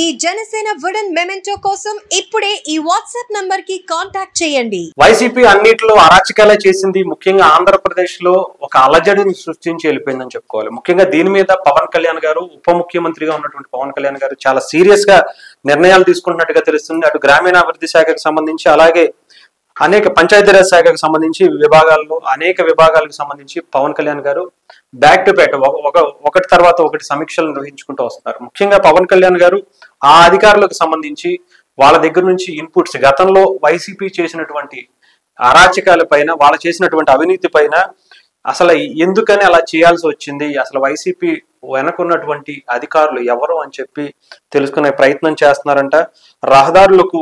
ఈ Janasena wooden memento కోసం ఇప్పుడే ఈ వాట్సాప్ నంబర్ కి కాంటాక్ట్ చేయండి. వైసీపీ అన్నిటిలో అరాచకాలే చేసింది. ముఖ్యంగా ఆంధ్రప్రదేశ్ లో ఒక అలజడిని సృష్టించి వెళ్ళిపోయిందని చెప్పుకోవాలి. ముఖ్యంగా దీని మీద పవన్ కళ్యాణ్ గారు, ఉప ముఖ్యమంత్రిగా ఉన్నటువంటి పవన్ కళ్యాణ్ గారు చాలా సీరియస్ గా నిర్ణయాలు తీసుకుంటున్నట్టుగా తెలుస్తుంది. అటు గ్రామీణాభివృద్ధి శాఖకు సంబంధించి, అలాగే అనేక పంచాయతీరాజ్ శాఖకు సంబంధించి అనేక విభాగాలకు సంబంధించి పవన్ కళ్యాణ్ గారు బ్యాక్ టు బ్యాక్ ఒకటి తర్వాత ఒకటి సమీక్షలు నిర్వహించుకుంటూ వస్తున్నారు. ముఖ్యంగా పవన్ కళ్యాణ్ గారు ఆ అధికారులకు సంబంధించి వాళ్ళ దగ్గర నుంచి ఇన్పుట్స్, గతంలో వైసీపీ చేసినటువంటి అరాచకాల పైన, వాళ్ళు చేసినటువంటి అవినీతి పైన అసలు ఎందుకని అలా చేయాల్సి వచ్చింది, అసలు వైసీపీ వెనకున్నటువంటి అధికారులు ఎవరు అని చెప్పి తెలుసుకునే ప్రయత్నం చేస్తున్నారంట. రహదారులకు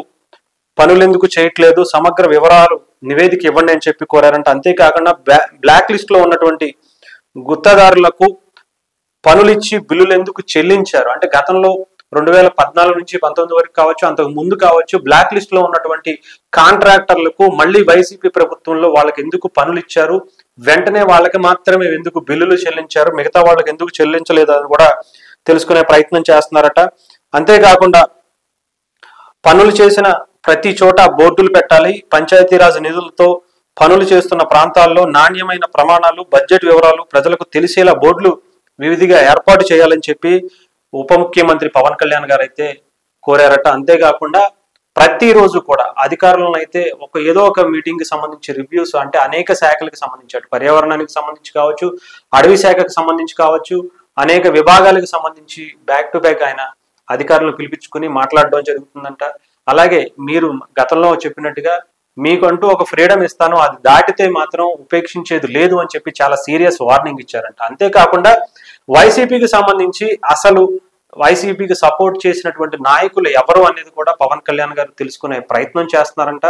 పనులు ఎందుకు చేయట్లేదు, సమగ్ర వివరాలు నివేదిక ఇవ్వండి అని చెప్పి కోరారంట. అంతేకాకుండా బ్లాక్ లిస్ట్ లో ఉన్నటువంటి గుత్తదారులకు పనులు ఇచ్చి బిల్లులు ఎందుకు చెల్లించారు అంటే, గతంలో 2014 నుంచి 19 వరకు కావచ్చు, అంతకు ముందు కావచ్చు, బ్లాక్ లిస్ట్ లో ఉన్నటువంటి కాంట్రాక్టర్లకు మళ్ళీ వైసీపీ ప్రభుత్వంలో వాళ్ళకి ఎందుకు పనులు ఇచ్చారు, వెంటనే వాళ్ళకి మాత్రమే ఎందుకు బిల్లులు చెల్లించారు, మిగతా వాళ్ళకి ఎందుకు చెల్లించలేదు అని కూడా తెలుసుకునే ప్రయత్నం చేస్తున్నారట. అంతేకాకుండా పనులు చేసిన ప్రతి చోట బోర్డులు పెట్టాలి, పంచాయతీరాజ్ నిధులతో పనులు చేస్తున్న ప్రాంతాల్లో నాణ్యమైన ప్రమాణాలు, బడ్జెట్ వివరాలు ప్రజలకు తెలిసేలా బోర్డులు వివిధిగా ఏర్పాటు చేయాలని చెప్పి ఉప ముఖ్యమంత్రి పవన్ కళ్యాణ్ గారు అయితే కోరారట. అంతేకాకుండా ప్రతిరోజు కూడా అధికారులను అయితే ఏదో ఒక మీటింగ్ కి సంబంధించి రివ్యూస్, అంటే అనేక శాఖలకు సంబంధించి, అటు పర్యావరణానికి సంబంధించి కావచ్చు, అడవి శాఖకు సంబంధించి కావచ్చు, అనేక విభాగాలకు సంబంధించి బ్యాక్ టు బ్యాక్ ఆయన అధికారులను పిలిపించుకుని మాట్లాడడం జరుగుతుందంట. అలాగే మీరు గతంలో చెప్పినట్టుగా మీకంటూ ఒక ఫ్రీడమ్ ఇస్తాను, అది దాటితే మాత్రం ఉపేక్షించేది లేదు అని చెప్పి చాలా సీరియస్ వార్నింగ్ ఇచ్చారంట. అంతేకాకుండా వైసీపీకి సంబంధించి అసలు వైసీపీకి సపోర్ట్ చేసినటువంటి నాయకులు ఎవరు అనేది కూడా పవన్ కళ్యాణ్ గారు తెలుసుకునే ప్రయత్నం చేస్తున్నారంట.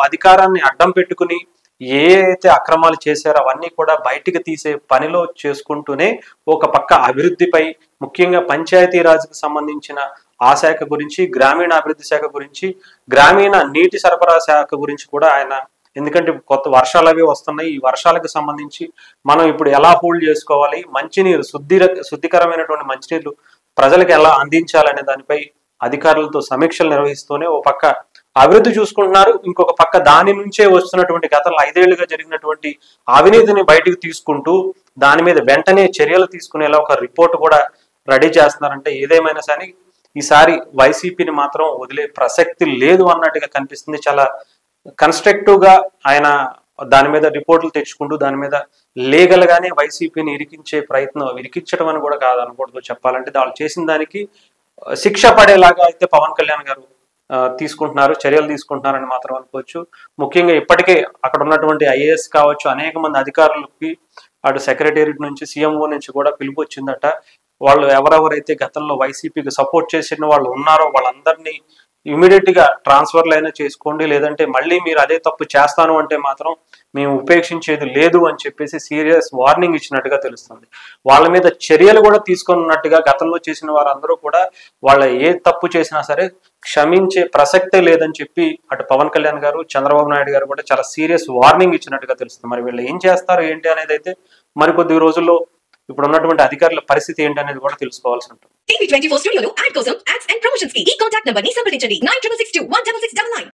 అధికారాన్ని అడ్డం పెట్టుకుని ఏ అయితే అక్రమాలు చేశారో అవన్నీ కూడా బయటికి తీసే పనిలో చేసుకుంటూనే ఒక పక్క అభివృద్ధిపై, ముఖ్యంగా పంచాయతీరాజ్కి సంబంధించిన ఆ శాఖ గురించి, గ్రామీణ అభివృద్ధి శాఖ గురించి, గ్రామీణ నీటి సరఫరా శాఖ గురించి కూడా ఆయన, ఎందుకంటే కొత్త వర్షాలు అవి వస్తున్నాయి, ఈ వర్షాలకు సంబంధించి మనం ఇప్పుడు ఎలా హోల్డ్ చేసుకోవాలి, మంచినీరు శుద్ధికరమైనటువంటి మంచినీరు ప్రజలకు ఎలా అందించాలనే దానిపై అధికారులతో సమీక్షలు నిర్వహిస్తూనే ఓ పక్క అభివృద్ధి చూసుకుంటున్నారు, ఇంకొక పక్క దాని నుంచే వస్తున్నటువంటి గతంలో 5 ఏళ్లుగా జరిగినటువంటి అవినీతిని బయటకు తీసుకుంటూ దాని మీద వెంటనే చర్యలు తీసుకునేలా ఒక రిపోర్ట్ కూడా రెడీ చేస్తున్నారంటే, ఏదేమైనా సరే ఈసారి వైసీపీని మాత్రం వదిలే ప్రసక్తి లేదు అన్నట్టుగా కనిపిస్తుంది. చాలా కన్స్ట్రక్టివ్ గా ఆయన దాని మీద రిపోర్టులు తెచ్చుకుంటూ దాని మీద లీగల్ గానే వైసీపీని ఇరికించడం అని కూడా కాదు అనకూడదు చెప్పాలంటే, వాళ్ళు చేసిన దానికి శిక్ష పడేలాగా అయితే పవన్ కళ్యాణ్ గారు చర్యలు తీసుకుంటున్నారని మాత్రం అనుకోవచ్చు. ముఖ్యంగా ఇప్పటికే అక్కడ ఉన్నటువంటి ఐఏఎస్ కావచ్చు, అనేక మంది అధికారులకి అటు సెక్రటేరియట్ నుంచి, సీఎంఓ నుంచి కూడా పిలుపు వచ్చిందట. వాళ్ళు ఎవరెవరైతే గతంలో వైసీపీకి సపోర్ట్ చేసిన వాళ్ళు ఉన్నారో వాళ్ళందరినీ ఇమీడియట్ గా ట్రాన్స్ఫర్లు అయినా చేసుకోండి, లేదంటే మళ్ళీ మీరు అదే తప్పు చేస్తాను అంటే మాత్రం మేము ఉపేక్షించేది లేదు అని చెప్పేసి సీరియస్ వార్నింగ్ ఇచ్చినట్టుగా తెలుస్తుంది. వాళ్ళ మీద చర్యలు కూడా తీసుకున్నట్టుగా, గతంలో చేసిన వారందరూ కూడా వాళ్ళ ఏ తప్పు చేసినా సరే క్షమించే ప్రసక్తే లేదని చెప్పి అటు పవన్ కళ్యాణ్ గారు, చంద్రబాబు నాయుడు గారు కూడా చాలా సీరియస్ వార్నింగ్ ఇచ్చినట్టుగా తెలుస్తుంది. మరి వీళ్ళు ఏం చేస్తారు ఏంటి అనేది అయితే మరికొద్ది రోజుల్లో ఇప్పుడు ఉన్నటువంటి అధికారుల పరిస్థితి ఏంటి అనేది కూడా తెలుసుకోవాల్సి ఉంటుంది. TV24 స్టూడియోలో యాడ్ కోసం యాడ్స్ అండ్ ప్రమోషన్స్ కి ఈ కాంటాక్ట్ నంబర్ ని సంప్రదించండి 9662 16699.